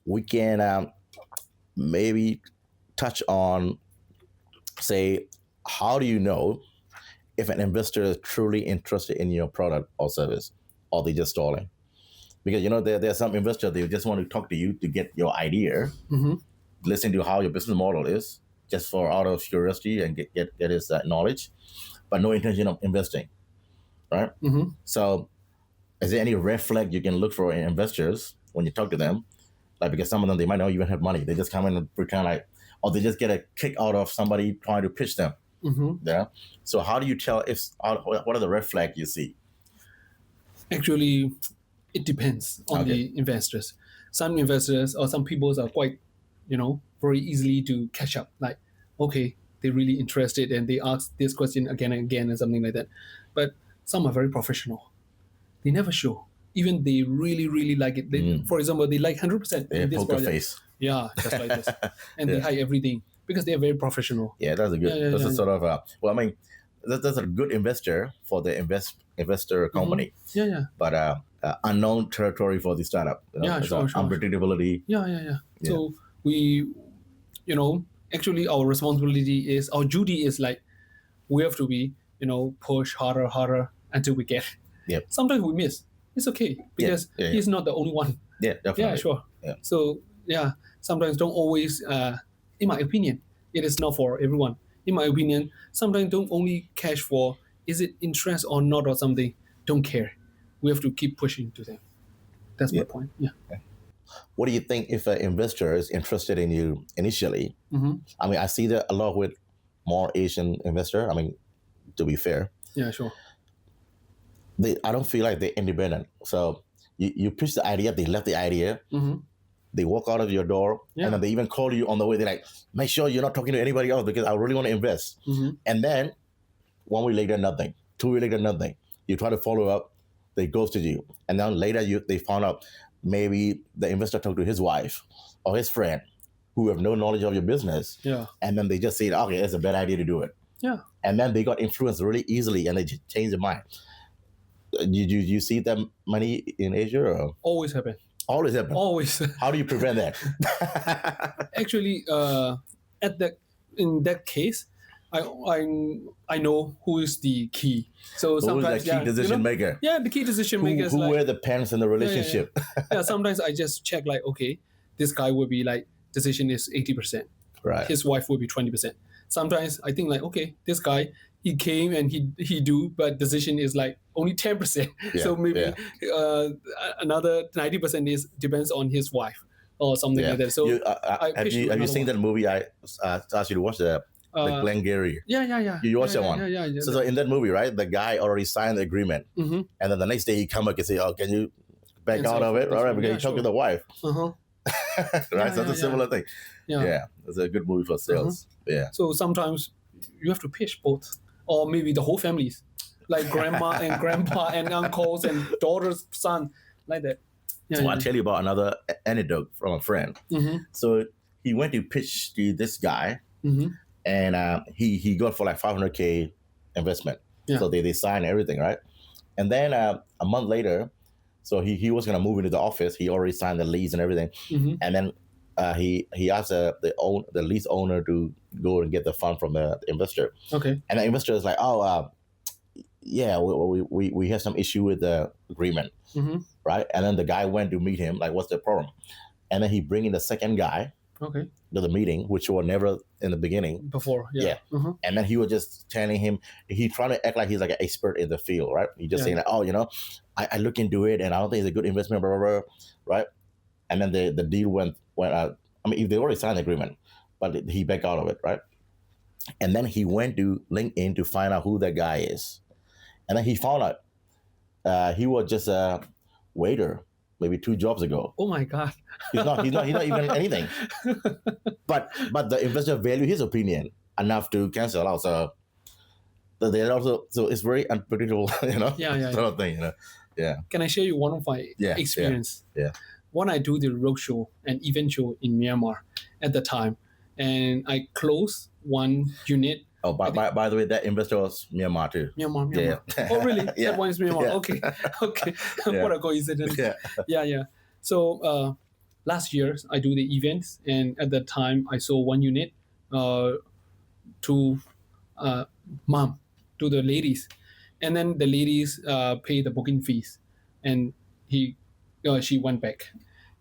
we can maybe touch on, say, how do you know if an investor is truly interested in your product or service, or they just stalling? Because there are some investors, they just want to talk to you to get your idea, listen to how your business model is, just for out of curiosity and get his knowledge, but no intention of investing, right? So, is there any red flag you can look for in investors when you talk to them? Like, because some of them, they might not even have money. They just come in and pretend like, or they just get a kick out of somebody trying to pitch them. Yeah. So how do you tell what are the red flags you see? Actually, it depends on the investors. Some investors or some people are quite, very easily to catch up. Like, okay, they're really interested and they ask this question again and again and something like that. But some are very professional. They never show. Even they really, really like it. They, for example, they like 100% in this poker project. Face. Yeah, just like this. And they hide everything because they are very professiontional. Yeah, that's a good. That's a sort of. That's a good investor for the investor company. But unknown territory for the startup. Sure. Unpredictability. Yeah. So we, actually our responsibility is, our duty is like, we have to be, push harder until we get. Yep. Sometimes we miss. It's okay because he's not the only one. Yeah, definitely. Yeah, sure. Yeah. So sometimes don't always. In my opinion, it is not for everyone. In my opinion, sometimes don't only cash for is it interest or not or something. Don't care. We have to keep pushing to them. That's my point. Yeah. What do you think if an investor is interested in you initially? I mean, I see that a lot with more Asian investor. I mean, to be fair. Yeah, sure. I don't feel like they're independent. So you pitch the idea, they left the idea, they walk out of your door, and then they even call you on the way. They're like, make sure you're not talking to anybody else because I really want to invest. And then 1 week later, nothing. 2 weeks later, nothing. You try to follow up, they ghosted you. And then later they found out maybe the investor talked to his wife or his friend who have no knowledge of your business. Yeah. And then they just say, okay, it's a bad idea to do it. Yeah. And then they got influenced really easily and they just changed their mind. You see that money in Asia? Or? Always happen. Always happen. Always. How do you prevent that? Actually, in that case, I know who is the key. So sometimes the key decision maker. Yeah, the key decision maker is who like, wear the pants in the relationship. Yeah. Sometimes I just check like, okay, this guy will be like decision is 80%. Right. His wife will be 20%. Sometimes I think like, okay, this guy, he came and he do, but decision is like only 10%. So maybe another 90% is depends on his wife or something like that. So have you seen that movie? I asked you to watch the Glengarry. Yeah. You watched that one? Yeah. So in that movie, right, the guy already signed the agreement, and then the next day he come back and say, "Oh, can you back out of it?" All right, because he talked to the wife. Right, so it's a similar thing. Yeah, it's a good movie for sales. Yeah. So sometimes you have to pitch both, or maybe the whole families, like grandma and grandpa and uncles and daughters, son, like that. So I'll tell you about another anecdote from a friend. So he went to pitch to this guy, and he got for like 500K investment. So they signed everything, right? And then a month later, so he was going to move into the office. He already signed the lease and everything. And then he asked the lease owner to go and get the fund from the investor. Okay. And the investor is like, we have some issue with the agreement, right? And then the guy went to meet him, like, what's the problem? And then he bring in the second guy to the meeting, which were never in the beginning. Before, And then he was just telling him, he trying to act like he's like an expert in the field, right? He just saying like, I look into it and I don't think it's a good investment, blah, blah, blah, right? And then the deal went out. I mean, they already signed the agreement, but he backed out of it, right? And then he went to LinkedIn to find out who that guy is. And then he found out he was just a waiter maybe 2 jobs ago. Oh my God. He's not even anything. But the investor value his opinion enough to cancel out. So it's very unpredictable, sort of thing, Yeah. Can I share you one of my experience? Yeah. When I do the roadshow and event show in Myanmar at the time, and I closed one unit. Oh, by the way, that investor was Myanmar too. Myanmar. Yeah. Oh, really? Yeah. That one is Myanmar. Yeah. Okay. Yeah. What a coincidence. Yeah. Yeah. So last year I do the events, and at that time I sold one unit to mom, to the ladies, and then the ladies pay the booking fees, and she went back,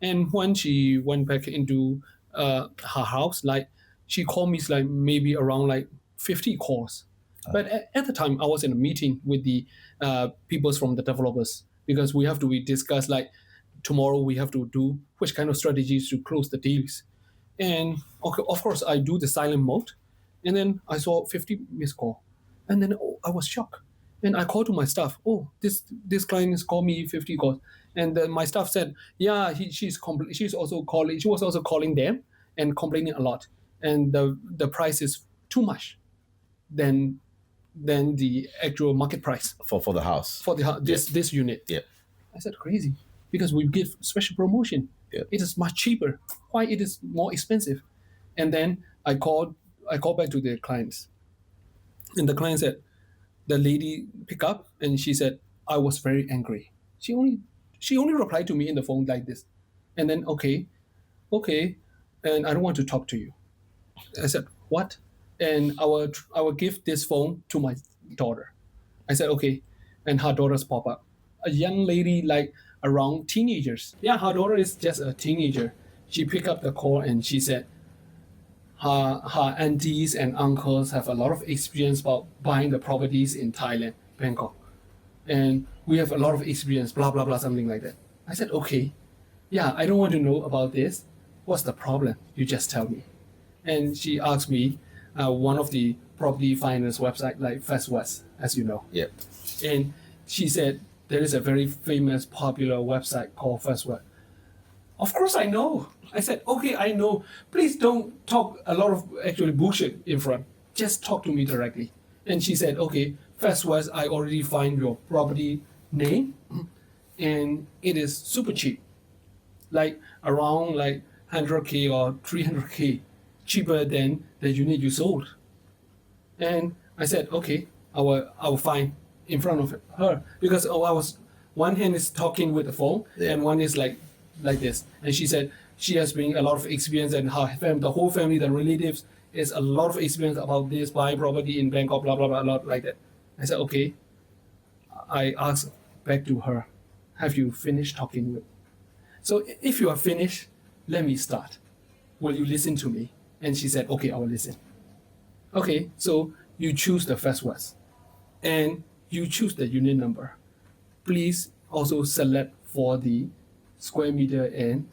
and when she went back into her house, like she called me like maybe around like 50 calls. But at the time, I was in a meeting with the people from the developers, because we have to discuss like tomorrow we have to do which kind of strategies to close the deals. And okay, of course, I do the silent mode, and then I saw 50 missed call, and then I was shocked. And I called to my staff. Oh, this client has called me 50 calls, and then my staff said, yeah, she's also calling. She was also calling them and complaining a lot, and the price is too much than the actual market price for the house. for this unit. Yeah. I said crazy, because we give special promotion. Yeah. It is much cheaper. Why it is more expensive? And then I called back to the clients, and the client said, the lady picked up and she said, I was very angry. She only replied to me in the phone like this, and then okay, and I don't want to talk to you. I said, what? And I will give this phone to my daughter. I said, okay. And her daughters pop up. A young lady, like around teenagers. Yeah, her daughter is just a teenager. She picked up the call and she said, her aunties and uncles have a lot of experience about buying the properties in Thailand, Bangkok. And we have a lot of experience, blah, blah, blah, something like that. I said, okay. Yeah, I don't want to know about this. What's the problem? You just tell me. And she asked me, one of the property finance website like First West, as you know. Yeah. And she said, there is a very famous, popular website called First West. Of course I know. I said, okay, I know. Please don't talk a lot of actually bullshit in front. Just talk to me directly. And she said, okay, First West, I already find your property name, and it is super cheap. Like around like 100K or 300K cheaper than the unit you sold. And I said, okay, I will find in front of her, because I was, one hand is talking with the phone, Yeah. and one is like this. And she said she has been a lot of experience, and her family, the whole family, the relatives, is a lot of experience about this buying property in Bangkok, blah blah blah, a lot like that. I said, okay. I asked back to her, have you finished talking with? So if you are finished, let me start. Will you listen to me? And she said, okay, I will listen. Okay, so you choose the First West, and you choose the unit number. Please also select for the square meter and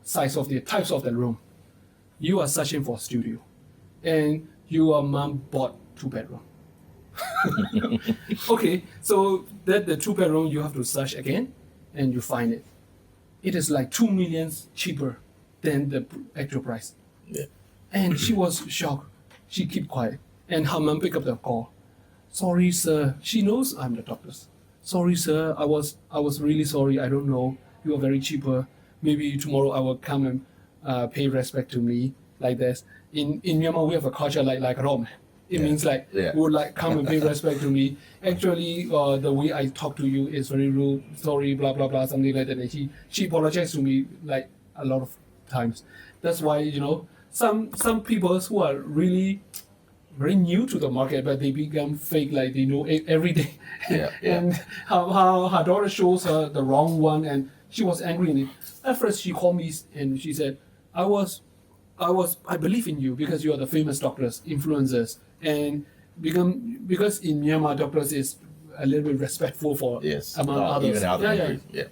size of the types of the room. You are searching for studio, and your mom bought 2-bedroom. Okay, so that the 2-bedroom you have to search again, and you find it. It is like 2 million cheaper than the actual price. Yeah. And she was shocked. She kept quiet. And her mom picked up the call. Sorry, sir. She knows I'm the doctor. Sorry, sir. I was really sorry. I don't know. You are very cheaper. Maybe tomorrow I will come and pay respect to me like this. In Myanmar, we have a culture like Rom. It means like Yeah. would like come and pay respect to me. Actually, the way I talk to you is very rude. Sorry, blah blah blah, something like that. And she apologized to me like a lot of times. That's why some people who are really very new to the market, but they become fake, like they know everything. Yeah, yeah. And how her daughter shows her the wrong one, and she was angry in it. At first, she called me and she said, I believe in you because you are the famous doctors, influencers, and because in Myanmar, doctors is a little bit respectful for Yes. among Well, others. even other Yeah, yeah. countries. Yeah.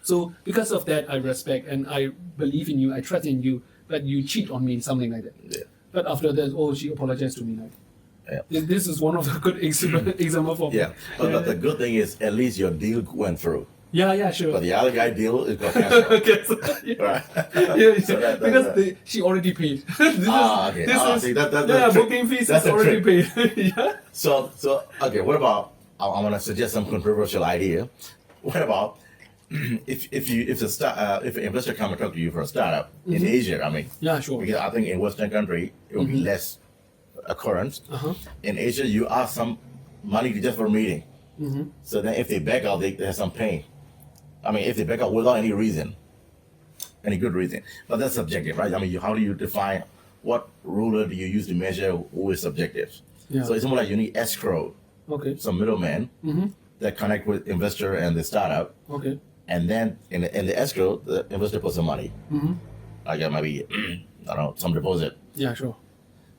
So because of that, I respect and I believe in you, I trust in you, but you cheat on me, something like that. Yeah. But after that, she apologized to me. Like, Yeah. this is one of the good example for Yeah. But the good thing is at least your deal went through. Yeah, sure. But the other guy deal is got canceled. Okay, so, yeah. Right. Yeah, So that- because she already paid. Okay. See, that's the trick. booking fees That's is the already trick. paid. Yeah. So okay. What about? I'm gonna suggest some controversial idea. What about if an investor come and talk to you for a startup in Asia? I mean, Yeah, sure. because I think in Western country it will be less occurrence. Uh-huh. In Asia, you ask some money just for a meeting. So then if they back out, they have some pain. I mean, if they back out without any reason, any good reason. But that's subjective, right? I mean, how do you define what ruler do you use to measure who is subjective? Yeah. So it's more like you need escrow, Okay. some middlemen that connect with investor and the startup, Okay. and then in the escrow, the investor puts some money. Like maybe I don't know, some deposit, Yeah, sure.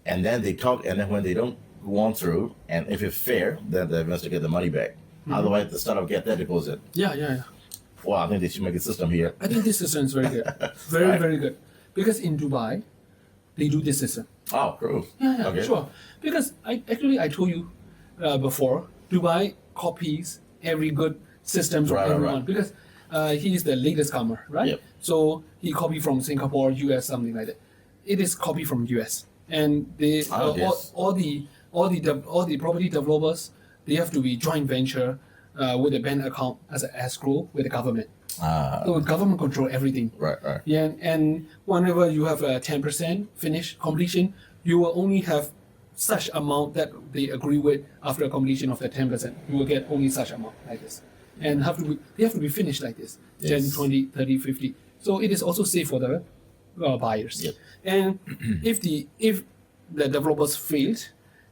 and then they talk, and then when they don't go on through, and if it's fair, then the investor get the money back. Otherwise, the startup get that deposit. Yeah. Well, I think they should make a system here. I think this system is very good. Very, very good. Because in Dubai, they do this system. Oh, cool. Yeah, Okay. sure. Because I told you before, Dubai copies every good system from Right. everyone because he is the latest comer, right? Yep. So he copied from Singapore, US, something like that. It is copied from US, and they yes. all the property developers, they have to be joint venture with a bank account as an escrow with the government. So government control everything. Right. Yeah, and whenever you have a 10% finish completion, you will only have such amount that they agree with after completion of the 10%. You will get only such amount like this. And they have to be finished like this, 10, Yes. 20, 30, 50. So it is also safe for the buyers. Yep. And if the developers failed,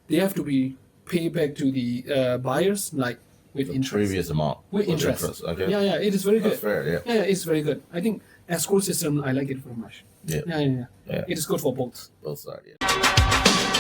they have to be paid back to the buyers like with interest. Previous amount. With interest. Okay. Yeah, it is very good. That's fair. Yeah. Yeah, it's very good. I think escrow system, I like it very much. Yeah. Yeah. Yeah. It is good for both. Both sides. Yeah.